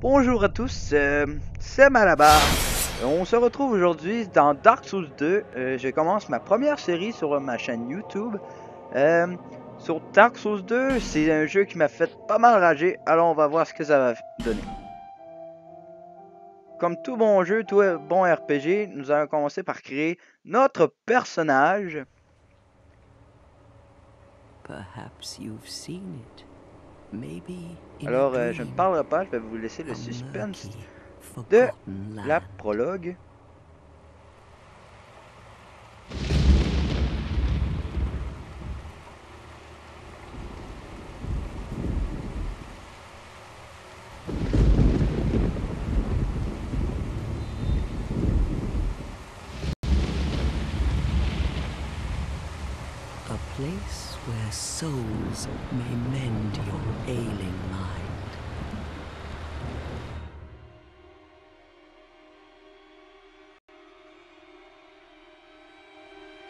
Bonjour à tous, c'est Malabar. On se retrouve aujourd'hui dans Dark Souls 2. Je commence ma première série sur ma chaîne YouTube. Sur Dark Souls 2, c'est un jeu qui m'a fait pas mal rager, alors on va voir ce que ça va donner. Comme tout bon jeu, tout bon RPG, nous allons commencer par créer notre personnage. Alors, je ne parlerai pas, je vais vous laisser le suspense de la prologue. A place where souls may mend your ailing mind.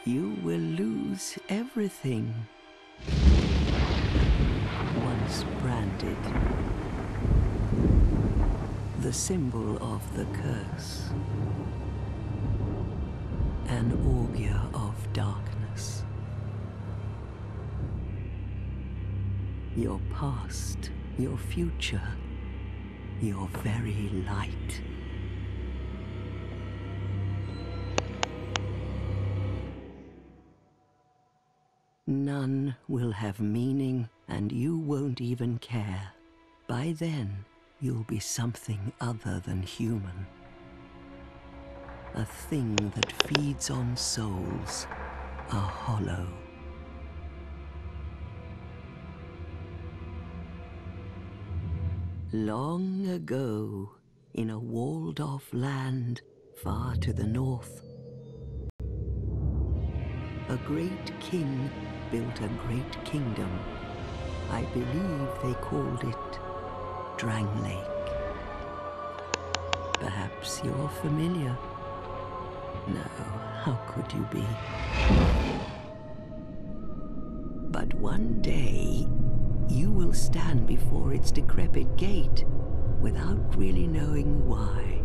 You will lose everything once branded. The symbol of the curse. An augur of darkness. Your past, your future, your very light. None will have meaning, and you won't even care. By then, you'll be something other than human. A thing that feeds on souls, a hollow. Long ago, in a walled-off land far to the north, a great king built a great kingdom. I believe they called it Drangleic. Perhaps you're familiar. No, how could you be? But one day, you will stand before its decrepit gate without really knowing why.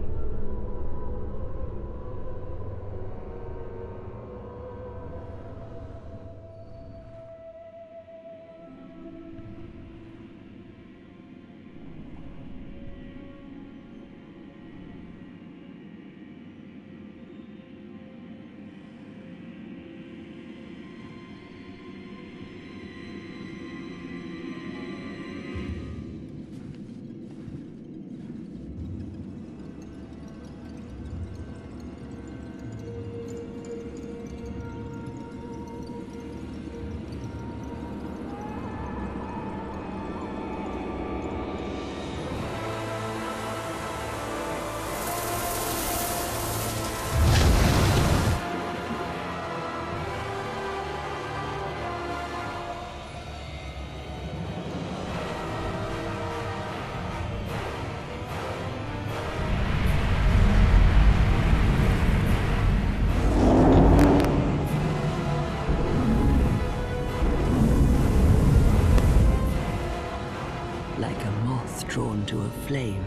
Drawn to a flame.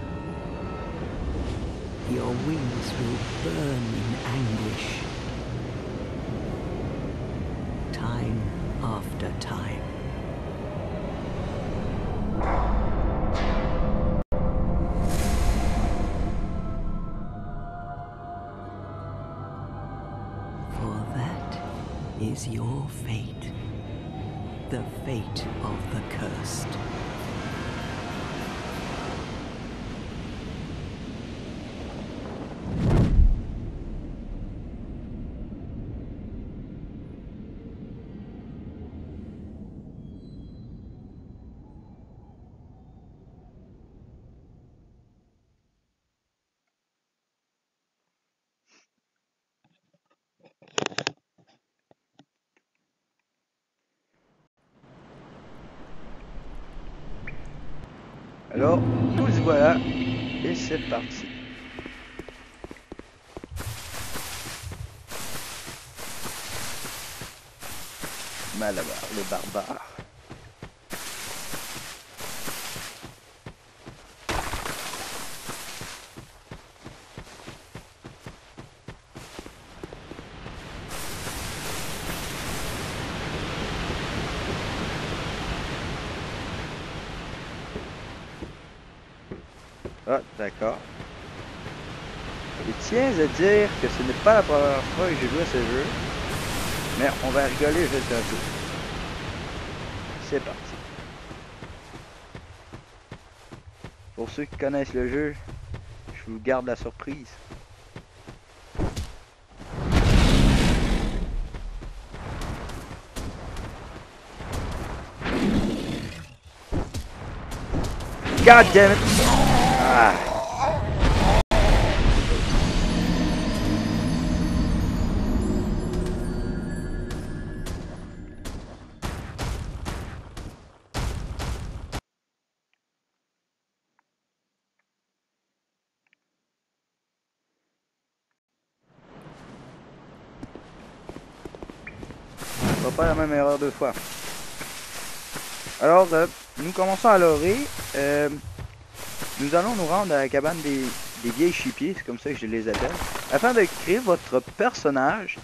Your wings will burn in anguish. Time after time. For that is your fate. The fate of the cursed. Alors, tous voilà, et c'est parti. Malabar, le barbare. Ah, d'accord. Et tiens à dire que ce n'est pas la première fois que j'ai joué à ce jeu, mais on va rigoler juste un peu. C'est parti. Pour ceux qui connaissent le jeu, je vous garde la surprise. God damn it! Ah. On va pas la même erreur deux fois. Alors, nous commençons à l'orée. Nous allons nous rendre à la cabane des vieilles chipiers, c'est comme ça que je les appelle. Afin de créer votre personnage,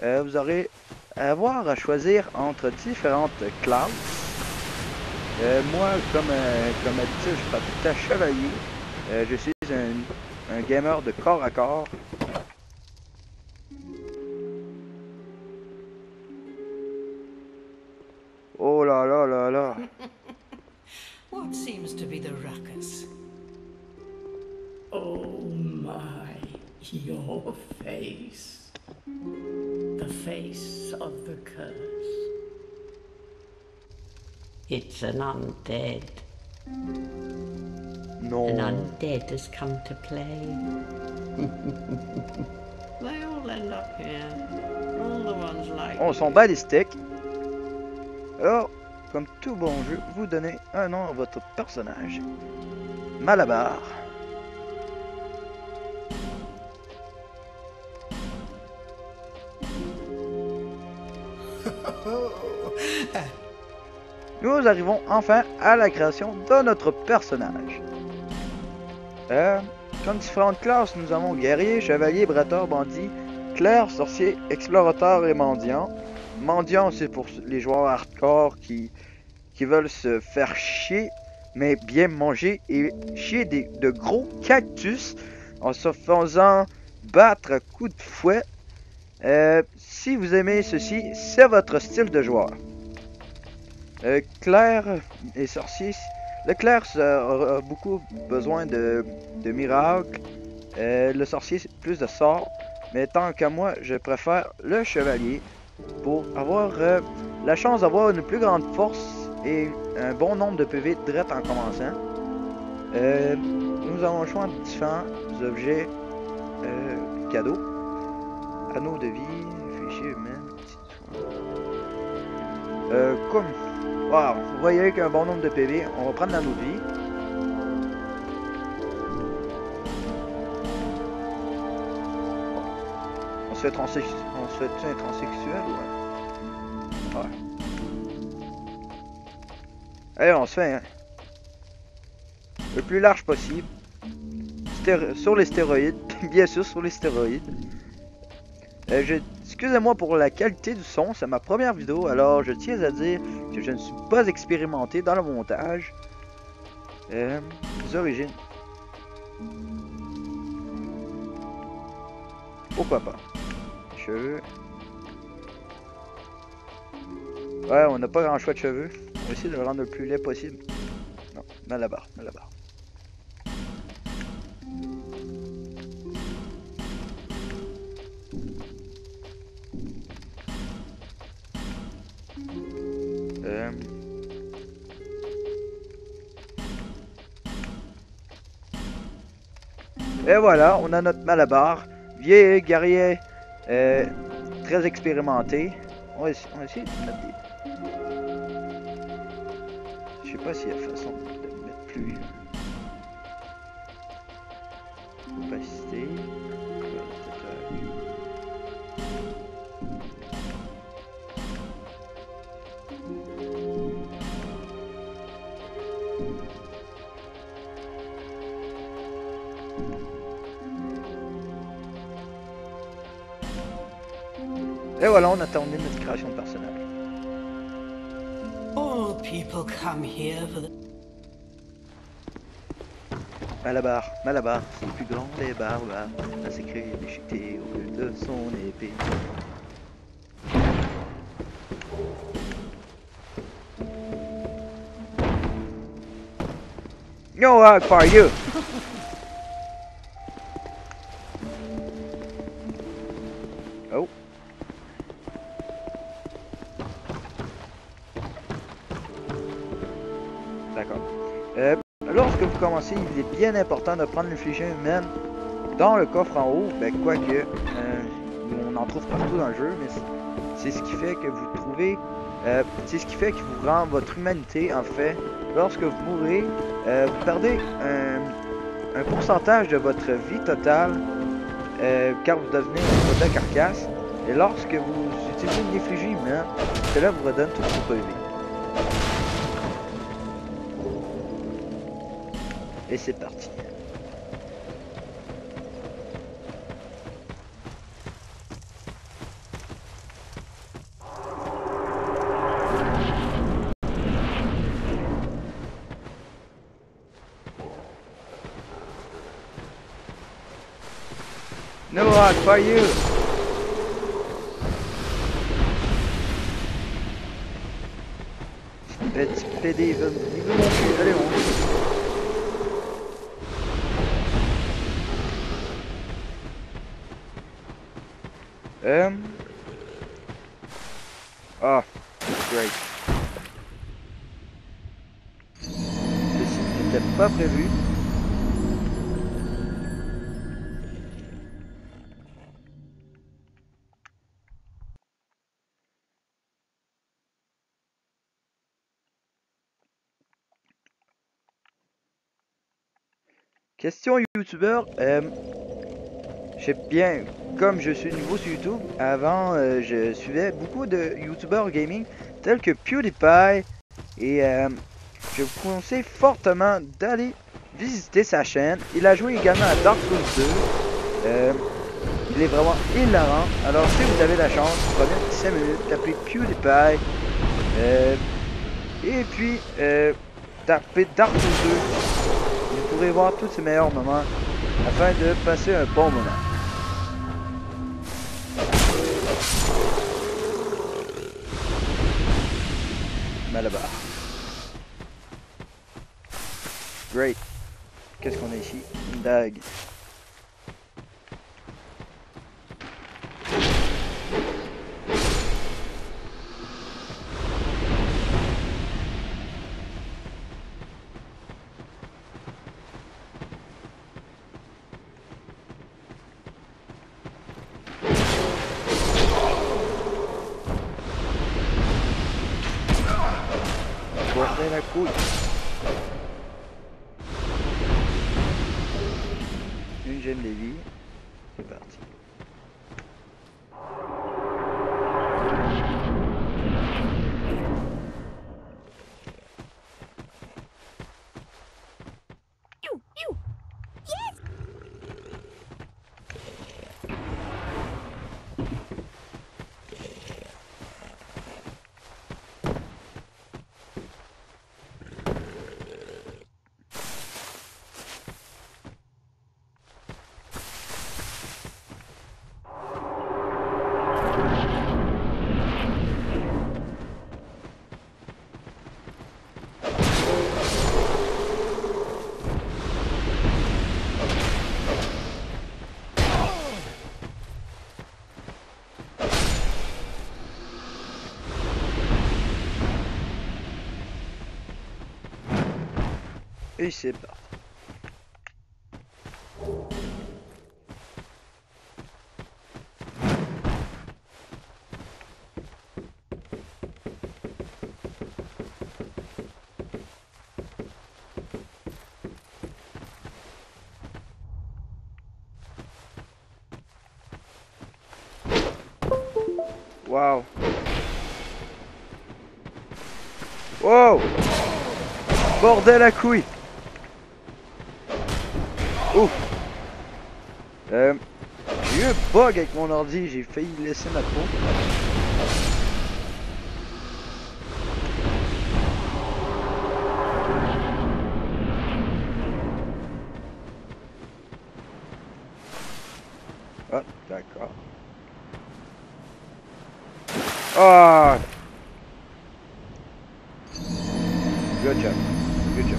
vous aurez à avoir à choisir entre différentes classes. Moi, comme d'habitude, je prends tout à chevalier. Je suis un gamer de corps à corps. Oh là là là là. What seems to be the ruckus? Oh my, your face. The face of the curse. It's an undead. Non. An undead has come to play. They all end up here. All the ones like On s'en bat les steaks. Alors, comme tout bon jeu, vous donnez un nom à votre personnage. Malabar. Nous arrivons enfin à la création de notre personnage. Comme différentes classes, nous avons guerrier, chevalier, bretteur, bandit, clerc, sorcier, explorateur et mendiant. Mendiant, c'est pour les joueurs hardcore qui veulent se faire chier, mais bien manger et chier de gros cactus en se faisant battre à coups de fouet. Si vous aimez ceci, c'est votre style de joueur. Clerc et sorcier. Le clerc a beaucoup besoin de miracles. Le sorcier, c'est plus de sorts. Mais tant qu'à moi, je préfère le chevalier pour avoir la chance d'avoir une plus grande force et un bon nombre de PV direct en commençant. Nous avons le choix de différents objets cadeaux. Anneau de vie, fichier humain, comme wow, vous voyez avec un bon nombre de PV, on va prendre l'anneau de vie. On se fait un transsexuel ou ouais. Allez, on se fait hein, le plus large possible. Sur les stéroïdes, bien sûr sur les stéroïdes. Excusez-moi pour la qualité du son, c'est ma première vidéo, alors je tiens à dire que je ne suis pas expérimenté dans le montage. Les origines. Pourquoi pas? Cheveux. Ouais, on n'a pas grand choix de cheveux. On va essayer de le rendre le plus laid possible. Non, Malabar. Et voilà, on a notre Malabar, vieil guerrier, très expérimenté. On va essayer de mettre des... Je sais pas s'il y a façon de le mettre plus... Opacité... Et voilà, on a terminé notre création de personnage. All people come here for the... Malabar, c'est le plus grand des barbares, a s'écrit déchiqueté au bout de son épée. No hug for you! Oh! D'accord. Lorsque vous commencez, il est bien important de prendre l'infusion humaine dans le coffre en haut. Ben, quoique, on en trouve partout dans le jeu, mais c'est ce qui fait que vous trouvez. C'est ce qui fait que vous rend votre humanité, en fait. Lorsque vous mourrez, vous perdez un pourcentage de votre vie totale, car vous devenez une de carcasse. Et lorsque vous utilisez une effigie humaine, cela vous redonne toute votre vie. Et c'est parti. No hug for you. Petit PD, il veut mon cul, allez on. Ah, great. Ceci n'était pas prévu. Question youtubeur, comme je suis nouveau sur YouTube, avant je suivais beaucoup de youtubeurs gaming tels que PewDiePie et je vous conseille fortement d'aller visiter sa chaîne. Il a joué également à Dark Souls 2, il est vraiment hilarant. Alors si vous avez la chance, prenez un petit 5 minutes, tapez PewDiePie et puis tapez Dark Souls 2. Vous pourrez voir tous ces meilleurs moments afin de passer un bon moment. Malabar. Great. Qu'est-ce qu'on a ici? Une dague. Bordel la couille. Une gemme de vie. C'est parti. Et c'est parti. Wow. Wow. Bordel à couille. Ouf. J'ai eu un bug avec mon ordi, j'ai failli laisser ma peau. Ah! Good job. Good job.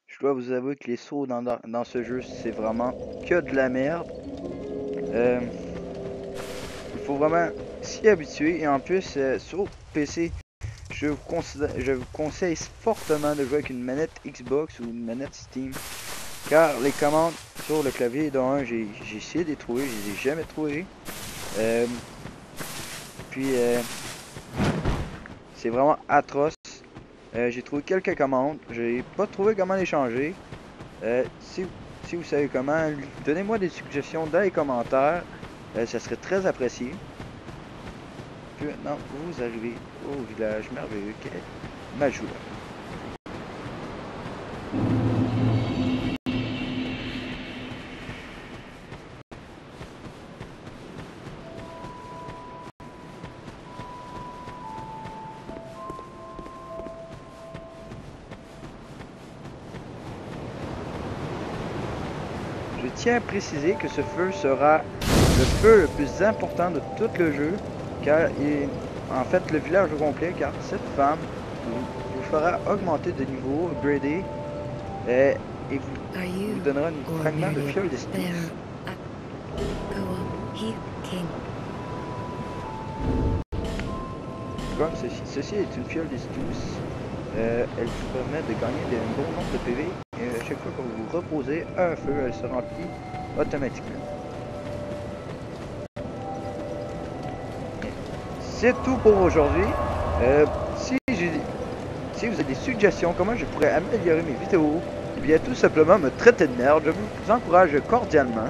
Je dois vous avouer que les sauts dans ce jeu, c'est vraiment que de la merde. Il faut vraiment s'y habituer. Et en plus, sur PC, je vous conseille fortement de jouer avec une manette Xbox ou une manette Steam. Car les commandes sur le clavier, j'ai essayé de les trouver, je les ai jamais trouvées. C'est vraiment atroce. J'ai trouvé quelques commandes, j'ai pas trouvé comment les changer. Si vous savez comment, donnez-moi des suggestions dans les commentaires. Ça serait très apprécié. Puis maintenant, vous arrivez au village merveilleux qu'est Majula. Je tiens à préciser que ce feu sera le feu le plus important de tout le jeu, car en fait le village au complet, car cette femme vous fera augmenter de niveau, upgrader, et vous donnera un fragment de fiole d'espèce. Comme ceci est une fiole d'estus. Elle vous permet de gagner un bon nombre de PV et à chaque fois que vous vous reposez à un feu, elle se remplit automatiquement. C'est tout pour aujourd'hui. Si vous avez des suggestions, comment je pourrais améliorer mes vidéos, eh bien tout simplement me traiter de merde. Je vous encourage cordialement.